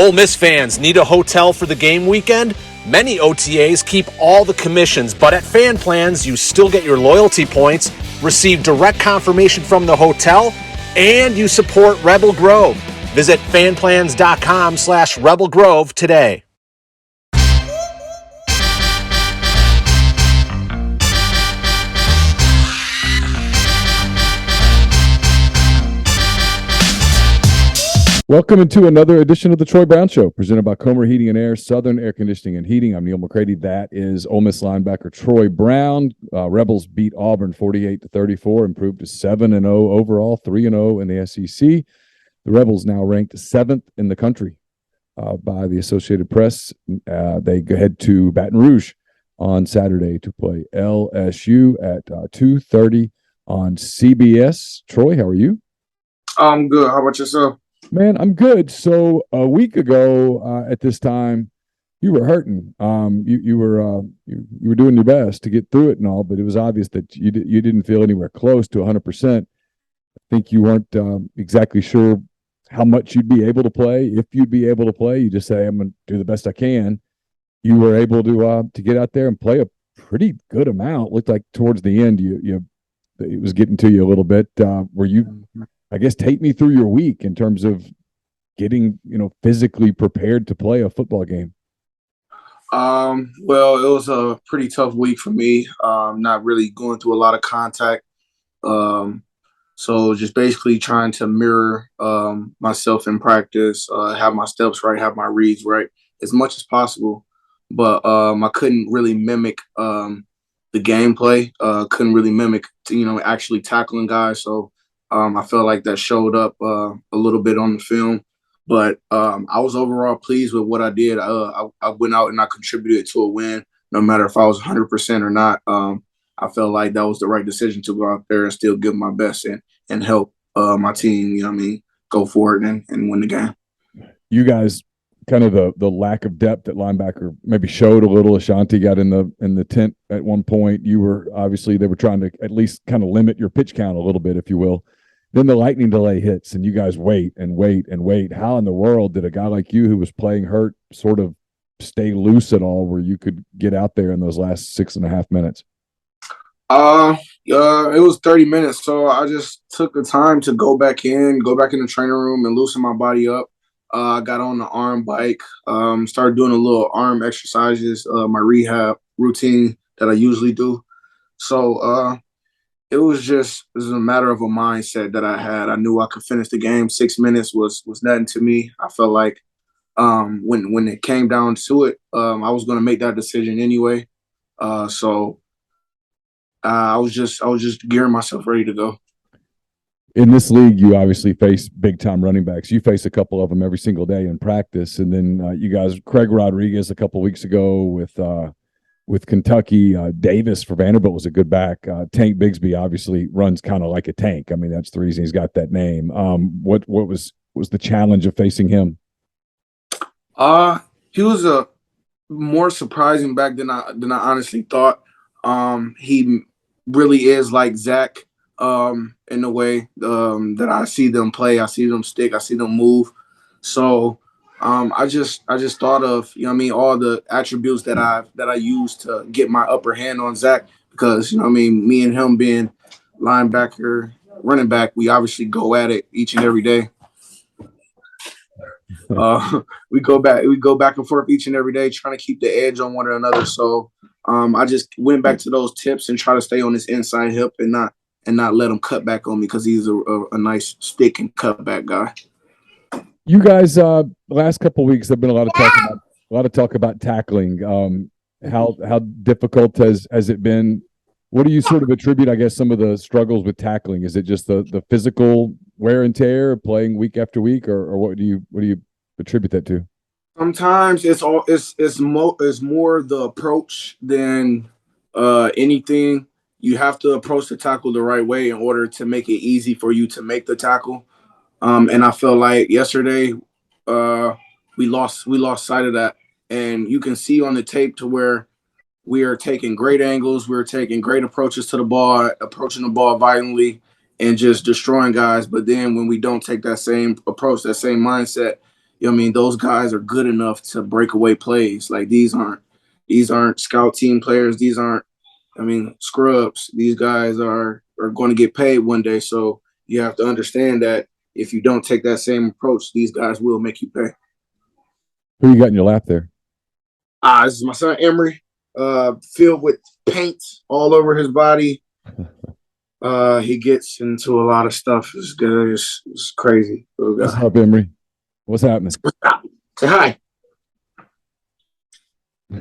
Ole Miss fans need a hotel for the game weekend? Many OTAs keep all the commissions, but at Fan Plans, you still get your loyalty points, receive direct confirmation from the hotel, and you support Rebel Grove. Visit fanplans.com/Rebel Grove today. Welcome into another edition of the Troy Brown Show, presented by Comer Heating and Air, Southern Air Conditioning and Heating. I'm Neil McCready. That is Ole Miss linebacker Troy Brown. Rebels beat Auburn 48-34, improved to 7-0 overall, 3-0 in the SEC. The Rebels now ranked 7th in the country by the Associated Press. They head to Baton Rouge on Saturday to play LSU at 2:30 on CBS. Troy, how are you? I'm good. How about yourself? Man, I'm good. So a week ago at this time, you were hurting. You were doing your best to get through it and all, but it was obvious that you didn't feel anywhere close to 100%. I think you weren't exactly sure how much you'd be able to play, if you'd be able to play. You just say, "I'm going to do the best I can." You were able to get out there and play a pretty good amount. Looked like towards the end, it was getting to you a little bit. Were you? I guess take me through your week in terms of getting, physically prepared to play a football game. Well, it was a pretty tough week for me. Not really going through a lot of contact. So just basically trying to mirror myself in practice, have my steps right, have my reads right as much as possible. But I couldn't really mimic the gameplay. Couldn't really mimic, actually tackling guys. So I felt like that showed up a little bit on the film, but I was overall pleased with what I did. I went out and I contributed to a win, no matter if I was 100% or not. I felt like that was the right decision to go out there and still give my best and help my team, go forward and win the game. You guys, kind of the lack of depth at linebacker maybe showed a little. Ashanti got in the tent at one point. You were obviously, they were trying to at least kind of limit your pitch count a little bit, if you will. Then the lightning delay hits, and you guys wait and wait and wait. How in the world did a guy like you, who was playing hurt, sort of stay loose at all, where you could get out there in those last 6.5 minutes? It was 30 minutes, so I just took the time to go back in the training room and loosen my body up. I got on the arm bike, started doing a little arm exercises, my rehab routine that I usually do. So it was a matter of a mindset that I had. I knew I could finish the game. 6 minutes was nothing to me. I felt like when it came down to it, I was going to make that decision anyway. So I was just gearing myself ready to go. In this league, you obviously face big-time running backs. You face a couple of them every single day in practice. And then you guys, Craig Rodriguez a couple weeks ago with Kentucky. Davis for Vanderbilt was a good back. Tank Bigsby obviously runs kind of like a tank. I mean, that's the reason he's got that name. What was the challenge of facing him? He was a more surprising back than I honestly thought. He really is like Zach. In the way that I see them play, I see them stick, I see them move. So I just thought of all the attributes that I used to get my upper hand on Zach, because me and him being linebacker, running back, we obviously go at it each and every day. We go back and forth each and every day, trying to keep the edge on one another. So I just went back to those tips and try to stay on this inside hip and not let him cut back on me, because he's a nice stick and cut back guy. You guys, the last couple of weeks, there've been a lot of talk about tackling. How difficult has it been? What do you sort of attribute, I guess, some of the struggles with tackling? Is it just the physical wear and tear, playing week after week, or what do you attribute that to? Sometimes it's more the approach than anything. You have to approach the tackle the right way in order to make it easy for you to make the tackle. And I feel like yesterday we lost sight of that. And you can see on the tape to where we are taking great angles, we're taking great approaches to the ball, approaching the ball violently, and just destroying guys. But then when we don't take that same approach, that same mindset, You know what I mean? Those guys are good enough to break away plays. Like these aren't scout team players. These aren't, I mean, scrubs. These guys are going to get paid one day. So you have to understand that if you don't take that same approach, these guys will make you pay. Who you got in your lap there? This is my son Emery, filled with paint all over his body. He gets into a lot of stuff. It's good. It's crazy. What's up, Emery? What's happening? Say hi. Do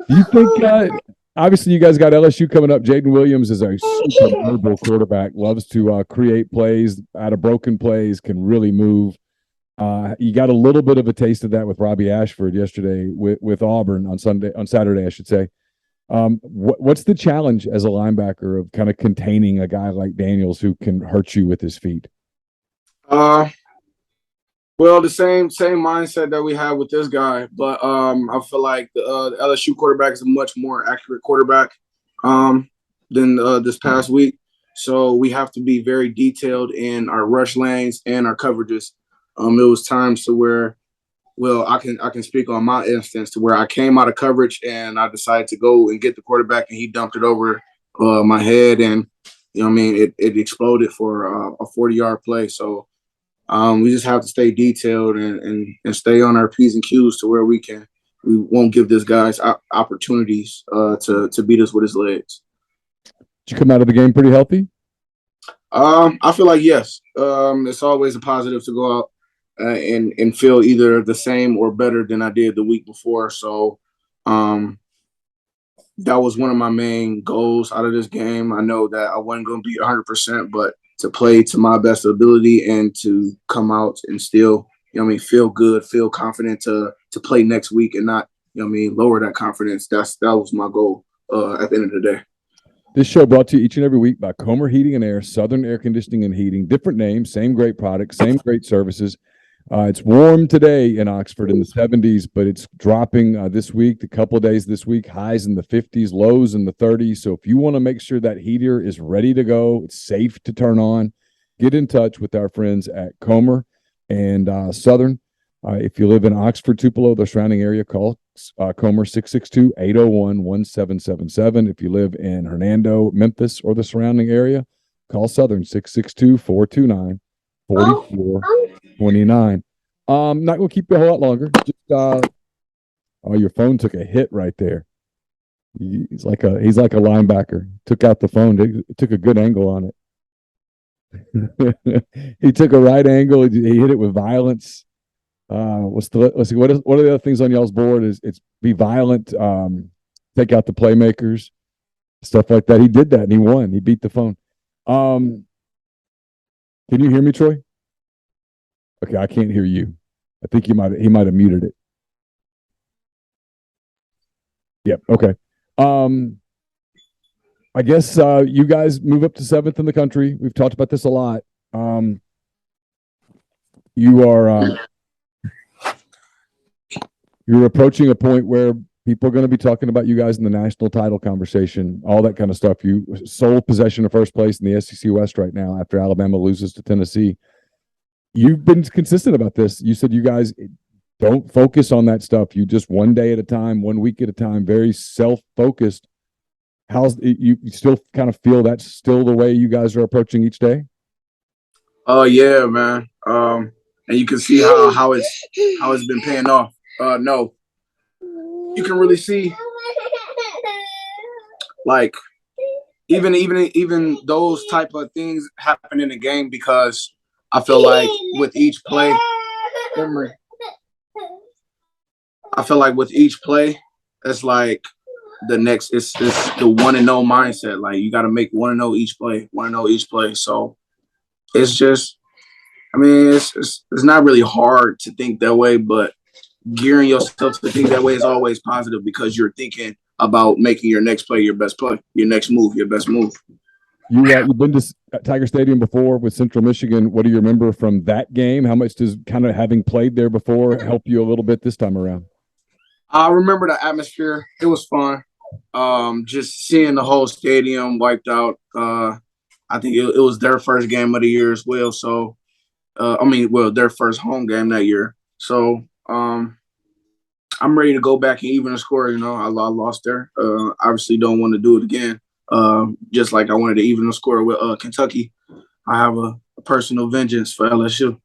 you think? Obviously, you guys got LSU coming up. Jaden Williams is a super mobile quarterback. Loves to create plays out of broken plays. Can really move. You got a little bit of a taste of that with Robbie Ashford yesterday with Auburn on Saturday, I should say. What's the challenge as a linebacker of kind of containing a guy like Daniels who can hurt you with his feet? Well, the same mindset that we have with this guy, but I feel like the LSU quarterback is a much more accurate quarterback than this past week. So we have to be very detailed in our rush lanes and our coverages. It was times to where, well, I can speak on my instance to where I came out of coverage and I decided to go and get the quarterback and he dumped it over my head and you know what I mean it exploded for a 40-yard play. So we just have to stay detailed and stay on our P's and Q's to where we won't give this guys opportunities to beat us with his legs. Did you come out of the game pretty healthy? I feel like yes. It's always a positive to go out and feel either the same or better than I did the week before. So that was one of my main goals out of this game. I know that I wasn't going to be 100%, but to play to my best ability and to come out and still, you know what I mean, feel good, feel confident to play next week and not, you know what I mean, lower that confidence. That was my goal at the end of the day. This show brought to you each and every week by Comer Heating and Air, Southern Air Conditioning and Heating. Different names, same great products, same great services. It's warm today in Oxford in the 70s, but it's dropping this week, a couple of days this week, highs in the 50s, lows in the 30s. So if you want to make sure that heater is ready to go, it's safe to turn on, get in touch with our friends at Comer and Southern. If you live in Oxford, Tupelo, the surrounding area, call Comer 662-801-1777. If you live in Hernando, Memphis, or the surrounding area, call Southern 662-429-4429. Not going to keep you a whole lot longer. Just your phone took a hit right there. He's like a linebacker. Took out the phone. Took a good angle on it. He took a right angle. He hit it with violence. Let's see. What are the other things on y'all's board? It's be violent. Take out the playmakers, stuff like that. He did that and he won. He beat the phone. Can you hear me, Troy? Okay, I can't hear you. I think he might have muted it. Yep. Okay. I guess you guys move up to 7th in the country. We've talked about this a lot. You're approaching a point where people are going to be talking about you guys in the national title conversation, all that kind of stuff. You sole possession of first place in the SEC West right now after Alabama loses to Tennessee. You've been consistent about this. You said you guys don't focus on that stuff. You just one day at a time, 1 week at a time, very self-focused. How's you still kind of feel that's still the way you guys are approaching each day? Oh yeah, man. And you can see how it's been paying off. No, you can really see like even those type of things happen in the game because I feel like with each play, it's like the next it's the 1-0 mindset. Like you got to make 1-0 each play. So it's just, I mean, it's not really hard to think that way, but gearing yourself to think that way is always positive because you're thinking about making your next play your best play, your next move, your best move. You've been to Tiger Stadium before with Central Michigan. What do you remember from that game? How much does kind of having played there before help you a little bit this time around? I remember the atmosphere. It was fun. Just seeing the whole stadium wiped out. I think it was their first game of the year as well. So their first home game that year. So I'm ready to go back and even the score. You know, I lost there. Obviously, don't want to do it again. Just like I wanted to even the score with Kentucky. I have a personal vengeance for LSU.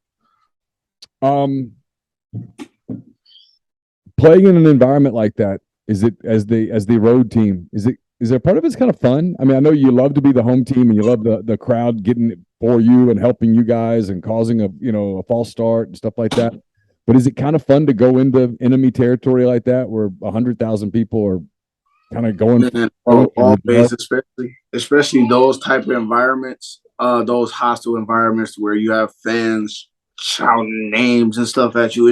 Playing in an environment like that, is it as the road team? Is there part of it's kind of fun? I mean, I know you love to be the home team and you love the crowd getting it for you and helping you guys and causing a false start and stuff like that. But is it kind of fun to go into enemy territory like that where 100,000 people are kind of going? And always, especially those type of environments, those hostile environments where you have fans shouting names and stuff at you.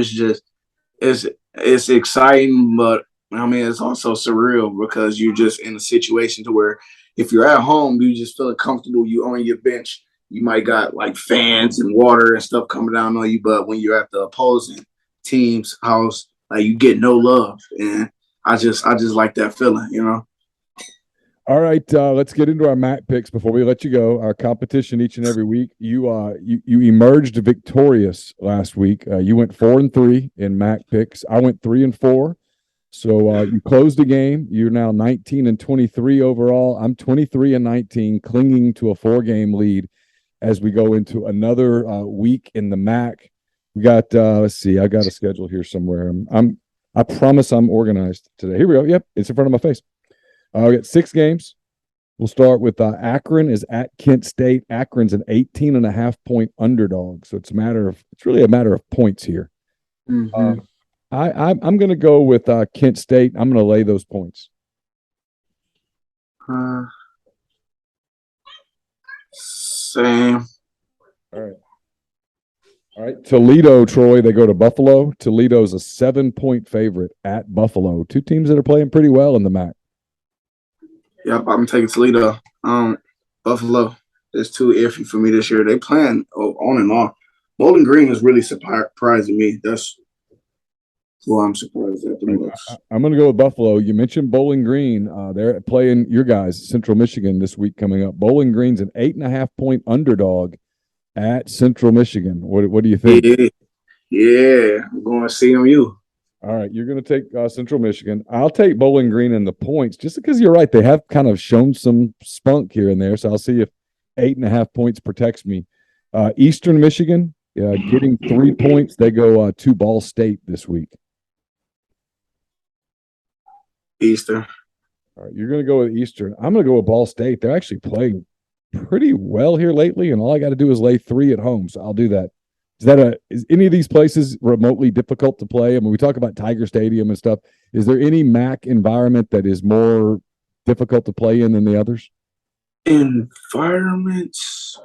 It's exciting, but I mean it's also surreal because you're just in a situation to where if you're at home, you just feel comfortable. You on your bench, you might got like fans and water and stuff coming down on you, but when you're at the opposing team's house, like you get no love, and I just like that feeling, you know. All right, let's get into our MAC picks before we let you go. Our competition each and every week. You emerged victorious last week. You went 4-3 in MAC picks. I went 3-4. So you closed the game. You're now 19-23 overall. I'm 23-19, clinging to a 4-game lead as we go into another week in the MAC. We got let's see. I got a schedule here somewhere. I promise I'm organized today. Here we go. Yep, it's in front of my face. We got 6 games. We'll start with Akron is at Kent State. Akron's an 18.5-point underdog, so it's really a matter of points here. Mm-hmm. I'm going to go with Kent State. I'm going to lay those points. Same. All right. Toledo, Troy, they go to Buffalo. Toledo's a 7-point favorite at Buffalo. 2 teams that are playing pretty well in the MAC. Yep, I'm taking Toledo. Buffalo is too iffy for me this year. They playing on and off. Bowling Green is really surprising me. That's who I'm surprised at the most. I'm going to go with Buffalo. You mentioned Bowling Green. They're playing your guys, Central Michigan, this week coming up. Bowling Green's an 8.5-point underdog at Central Michigan. What do you think? Yeah, I'm going to CMU. All right, you're going to take Central Michigan. I'll take Bowling Green in the points just because you're right. They have kind of shown some spunk here and there, so I'll see if 8.5 points protects me. Eastern Michigan getting 3 points. They go to Ball State this week. Eastern. All right, you're going to go with Eastern. I'm going to go with Ball State. They're actually playing pretty well here lately, and all I got to do is lay 3 at home, so I'll do that. Is any of these places remotely difficult to play? I mean, we talk about Tiger Stadium and stuff. Is there any MAC environment that is more difficult to play in than the others? Environments,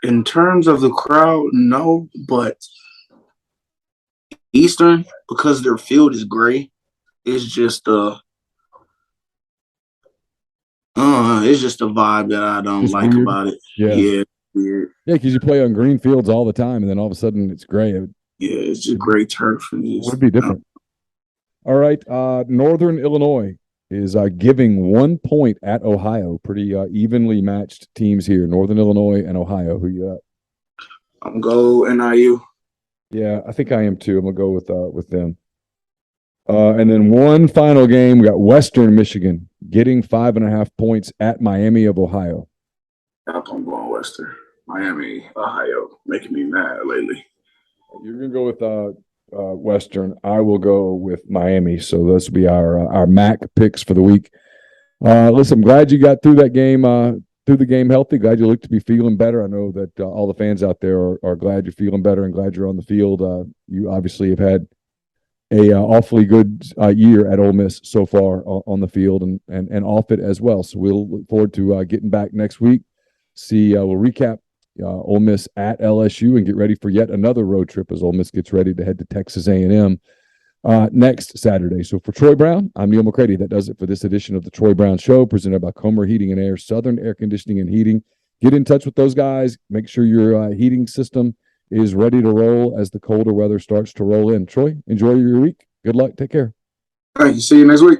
in terms of the crowd, no, but Eastern, because their field is gray, it's just a vibe that I don't like weird about it. Yeah, weird. Yeah, because you play on green fields all the time, and then all of a sudden it's gray. Yeah, it's just gray turf. It would be different. All right, Northern Illinois is giving 1 point at Ohio. Pretty evenly matched teams here. Northern Illinois and Ohio. Who you at? I'm going to go NIU. Yeah, I think I am too. I'm gonna go with them. And then one final game, we got Western Michigan getting 5.5 points at Miami of Ohio. I'm going Western. Miami, Ohio, making me mad lately. You're gonna go with Western. I will go with Miami. So this will be our MAC picks for the week. Listen, I'm glad you got through that game, through the game healthy. Glad you look to be feeling better. I know that all the fans out there are glad you're feeling better and glad you're on the field. You obviously have had a awfully good year at Ole Miss so far on the field and off it as well. So we'll look forward to getting back next week. We'll recap Ole Miss at LSU and get ready for yet another road trip as Ole Miss gets ready to head to Texas A&M next Saturday. So for Troy Brown, I'm Neil McCready. That does it for this edition of the Troy Brown Show, presented by Comer Heating and Air, Southern Air Conditioning and Heating. Get in touch with those guys. Make sure your heating system is ready to roll as the colder weather starts to roll in. Troy, enjoy your week. Good luck. Take care. All right. See you next week.